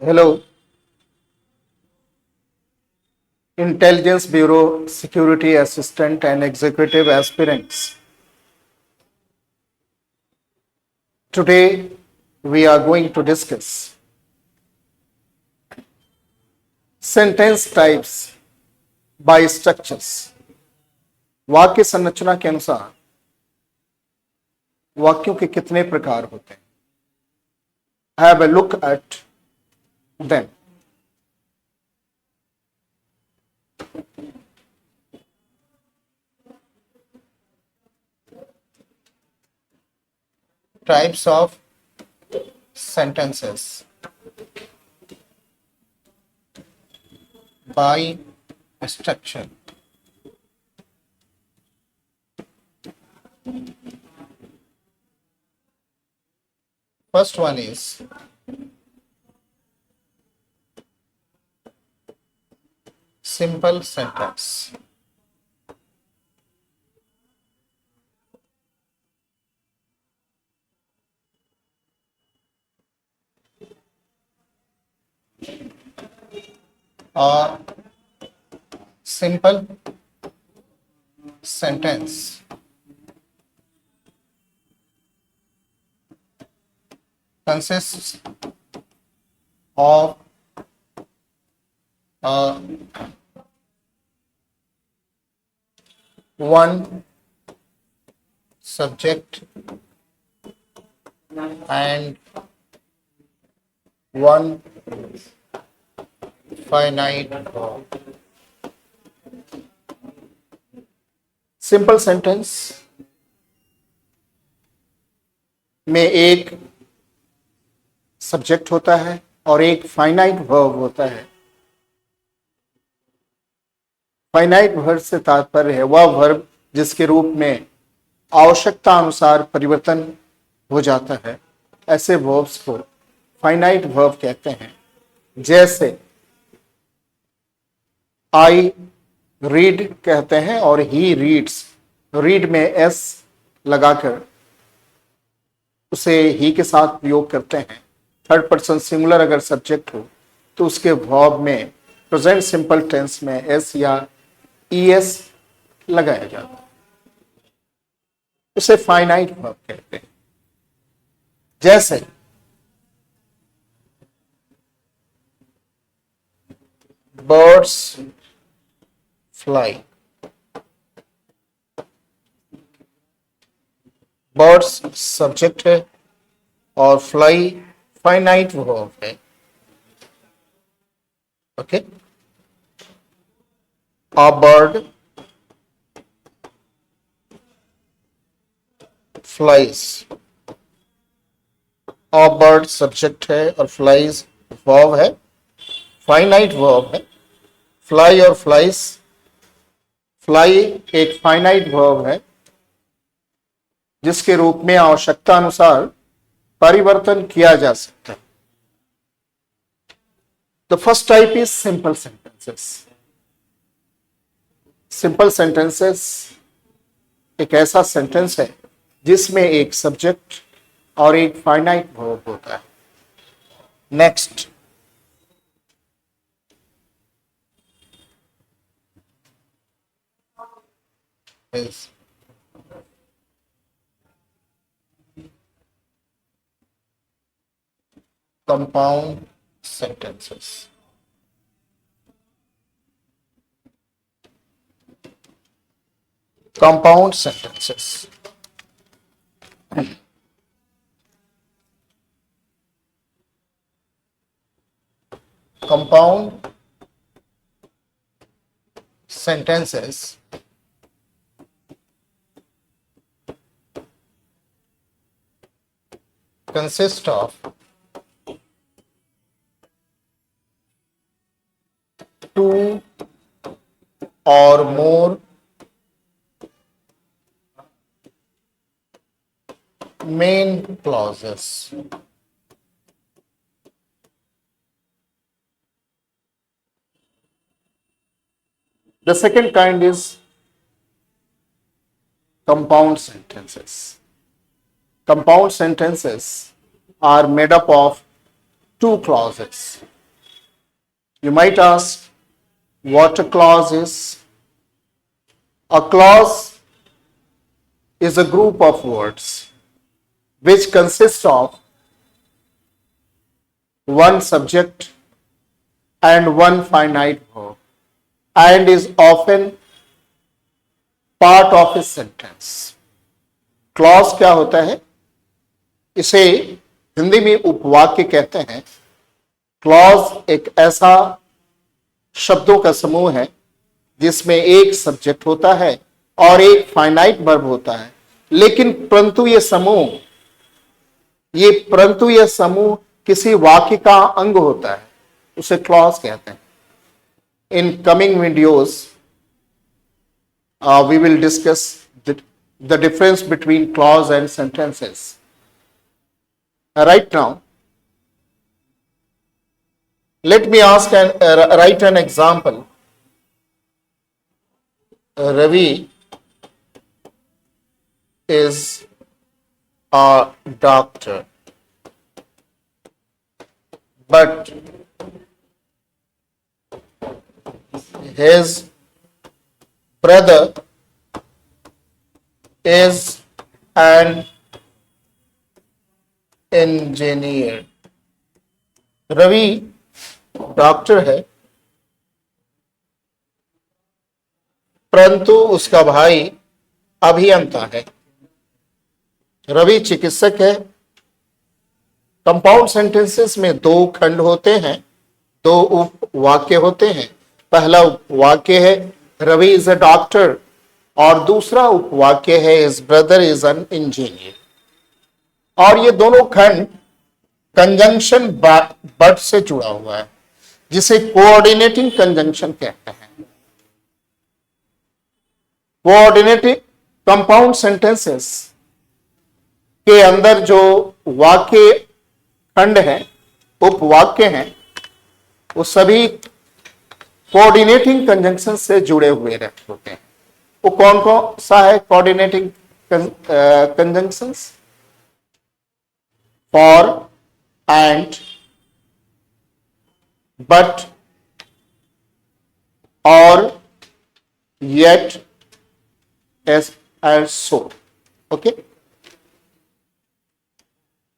Hello, Intelligence Bureau Security Assistant and Executive Aspirants. Today, we are going to discuss sentence types by structures. वाक्य संरचना के अनुसार वाक्यों के कितने प्रकार होते हैं? Have a look at them. Types of sentences by structure. First one is simple sentence. Or simple sentence consists of one subject and one finite verb. Simple sentence में एक सब्जेक्ट होता है और एक फाइनाइट वर्ब होता है। Finite verb से तात्पर्य है वह वर्ब जिसके रूप में आवश्यकता अनुसार परिवर्तन हो जाता है। ऐसे वर्ब्स को फाइनाइट वर्ब कहते हैं। जैसे आई रीड कहते हैं और ही रीड्स, रीड में एस लगाकर उसे ही के साथ प्रयोग करते हैं। थर्ड पर्सन सिंगुलर अगर सब्जेक्ट हो तो उसके वर्ब में प्रेजेंट सिंपल टेंस में एस या ईएस लगाया जाता है। उसे फाइनाइट वर्ब कहते हैं। जैसे बर्ड्स फ्लाई, बर्ड्स सब्जेक्ट है और फ्लाई फाइनाइट वर्ब है। Okay, a bird flies, a bird subject है और फ्लाइज वर्ब है, फाइनाइट वर्ब है। फ्लाई और फ्लाइज, फ्लाई एक फाइनाइट वर्ब है जिसके रूप में आवश्यकता अनुसार परिवर्तन किया जा सकता है। The first type is simple sentences. Simple sentences एक ऐसा सेंटेंस है जिसमें एक सब्जेक्ट और एक फाइनाइट वर्ब होता है। Next, is compound sentences. Compound sentences. Compound sentences consist of two or more main clauses. The second kind is compound sentences. Compound sentences are made up of two clauses. You might ask what a clause is. A clause is a group of words which consists of one subject and one finite verb and is often part of a sentence. Clause क्या होता है? इसे हिंदी में उपवाक्य कहते हैं। Clause एक ऐसा शब्दों का समूह है जिसमें एक सब्जेक्ट होता है और एक फाइनाइट वर्ब होता है, लेकिन परंतु यह समूह किसी वाक्य का अंग होता है, उसे क्लॉज कहते हैं। In coming videos we will discuss the difference between clause and sentences. Right now, let me write an example. Ravi is a doctor, but his brother is an engineer. Ravi doctor है, परंतु उसका भाई अभियंता है। रवि चिकित्सक है। कंपाउंड सेंटेंसेस में दो खंड होते हैं, दो उपवाक्य होते हैं। पहला उपवाक्य है रवि इज अ डॉक्टर और दूसरा उपवाक्य है his brother is an engineer. और ये दोनों खंड कंजंक्शन बट से जुड़ा हुआ है, जिसे कोऑर्डिनेटिंग कंजंक्शन कहते हैं। कोऑर्डिनेटिंग कंपाउंड सेंटेंसेस के अंदर जो वाक्य खंड है, उपवाक्य हैं, वो सभी कोऑर्डिनेटिंग कंजंक्शन से जुड़े हुए होते हैं। वो कौन कौन सा है coordinating conjunctions? For, and, but, or, yet, as and so. Okay,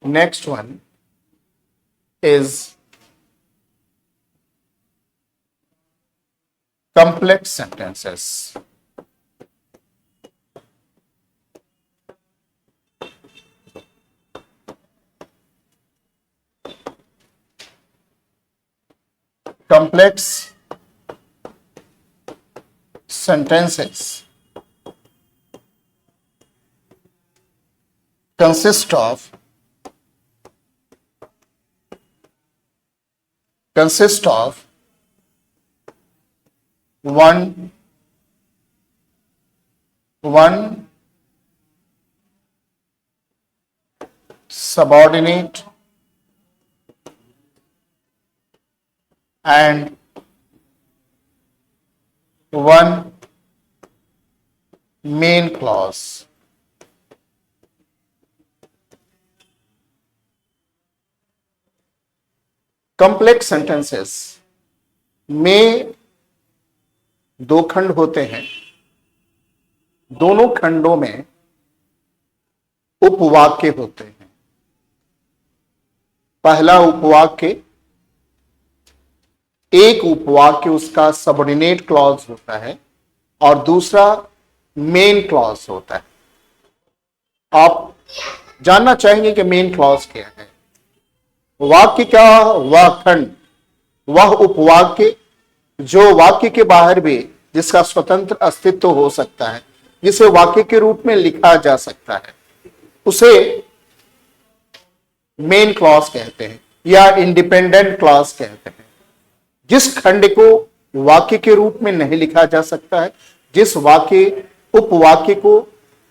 next one is complex sentences. Complex sentences consist of one subordinate and one main clause. Complex sentences में दो खंड होते हैं। दोनों खंडों में उपवाक्य होते हैं। पहला उपवाक्य, एक उपवाक्य उसका सबऑर्डिनेट क्लॉज होता है और दूसरा मेन क्लॉज होता है। आप जानना चाहेंगे कि मेन क्लॉज क्या है? वाक्य का वह खंड, वह उपवाक्य जो वाक्य के बाहर भी जिसका स्वतंत्र अस्तित्व हो सकता है, जिसे वाक्य के रूप में लिखा जा सकता है, उसे मेन क्लॉज कहते हैं या इंडिपेंडेंट क्लॉज कहते हैं। जिस खंड को वाक्य के रूप में नहीं लिखा जा सकता है, जिस उपवाक्य को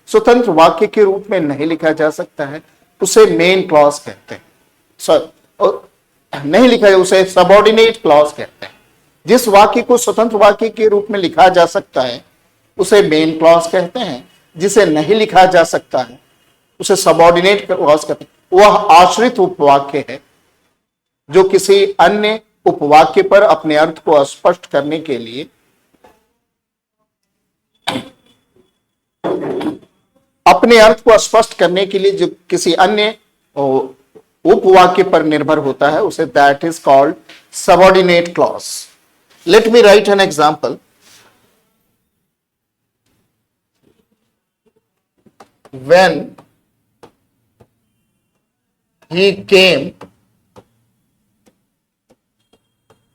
स्वतंत्र वाक्य के रूप में नहीं लिखा जा सकता है, उसे मेन क्लॉज कहते हैं। नहीं लिखा है उसे सबऑर्डिनेट क्लॉज कहते हैं। जिस वाक्य को स्वतंत्र वाक्य के रूप में लिखा जा सकता है उसे मेन क्लॉज कहते हैं। जिसे नहीं लिखा जा सकता है उसे सबऑर्डिनेट क्लॉज कहते हैं। वह आश्रित उपवाक्य है जो किसी अन्य उपवाक्य पर अपने अर्थ को स्पष्ट करने के लिए जो किसी अन्य उपवाक्य पर निर्भर होता है उसे that is called subordinate clause. Let me right an example. When he came,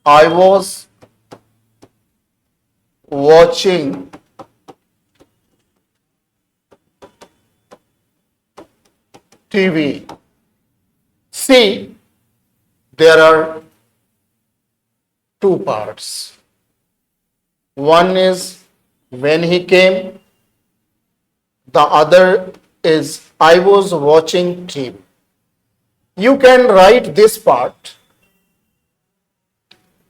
I was watching TV. See, there are two parts. One is when he came, the other is I was watching TV. You can write this part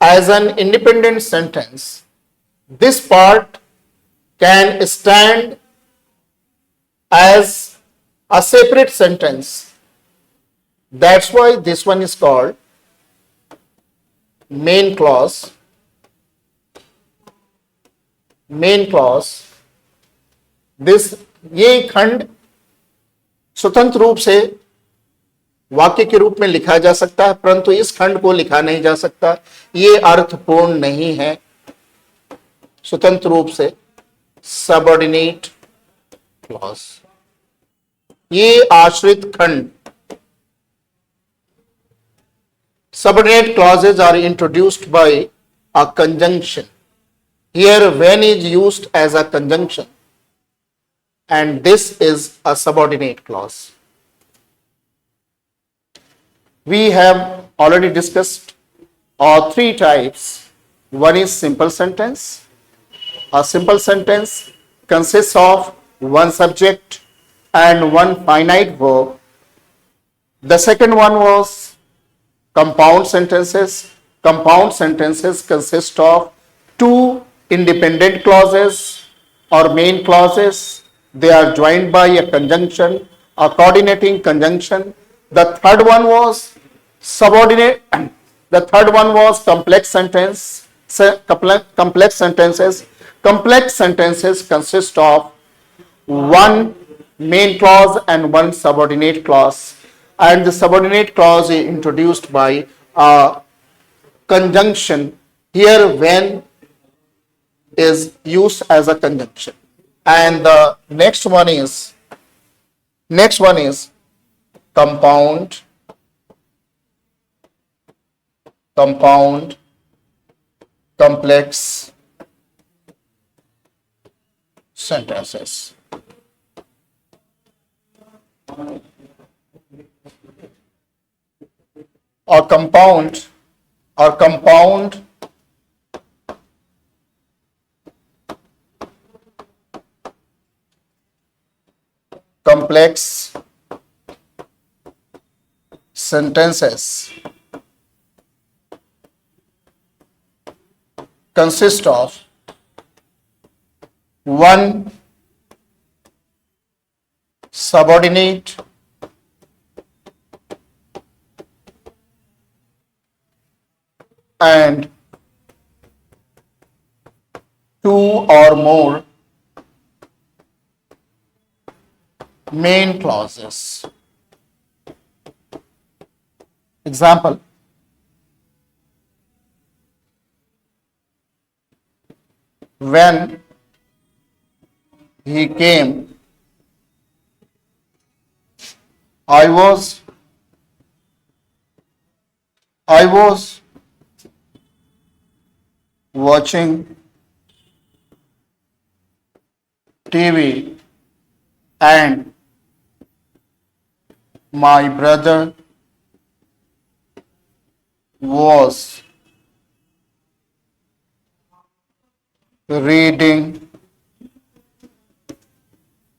as an independent sentence. This part can stand as a separate sentence. That's why this one is called main clause. Main clause. ये खंड स्वतंत्र रूप से वाक्य के रूप में लिखा जा सकता है, परंतु इस खंड को लिखा नहीं जा सकता। ये अर्थपूर्ण नहीं है। स्वतंत्र रूप से सबऑर्डिनेट क्लॉज, ये आश्रित खंड। Subordinate clauses are introduced by a conjunction. Here, when is used as a conjunction, and this is a subordinate clause. We have already discussed three types. One is simple sentence. A simple sentence consists of one subject and one finite verb. The second one was compound sentences. Compound sentences consist of two independent clauses or main clauses. They are joined by a conjunction, a coordinating conjunction. The third one was subordinate. The third one was complex sentence. Complex sentences. Complex sentences consist of one main clause and one subordinate clause. And the subordinate clause is introduced by a conjunction. Here, when is used as a conjunction. And the next one is compound complex sentences. Or compound complex sentences consist of one subordinate and two or more main clauses. Example: when he came, I was watching TV and my brother was reading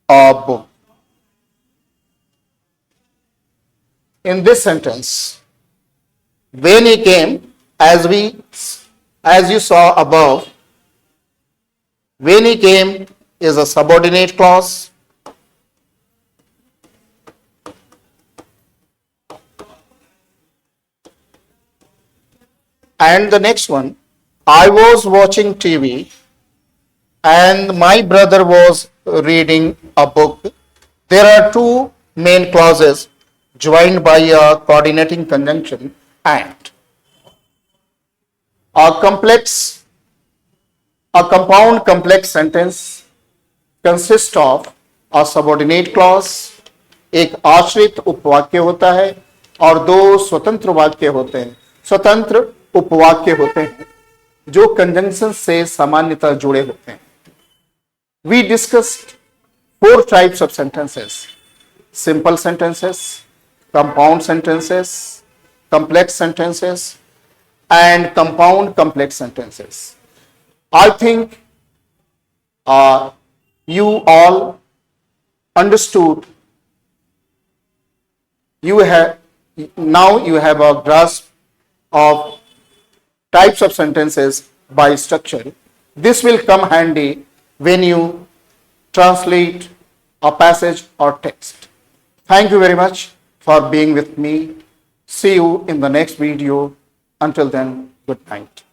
a book. In this sentence, when he came, as you saw above, when he came is a subordinate clause. And the next one, I was watching TV and my brother was reading a book. There are two main clauses joined by a coordinating conjunction and. A compound complex sentence consists of a subordinate clause, एक आश्रित उपवाक्य होता है और दो स्वतंत्र वाक्य होते हैं, स्वतंत्र उपवाक्य होते हैं जो कंजंक्शन से सामान्यतः जुड़े होते हैं. We discussed 4 types of sentences: simple sentences, compound sentences, complex sentences, and compound complex sentences. I think you all understood. You have a grasp of types of sentences by structure. This will come handy when you translate a passage or text. Thank you very much for being with me. See you in the next video. Until then, good night.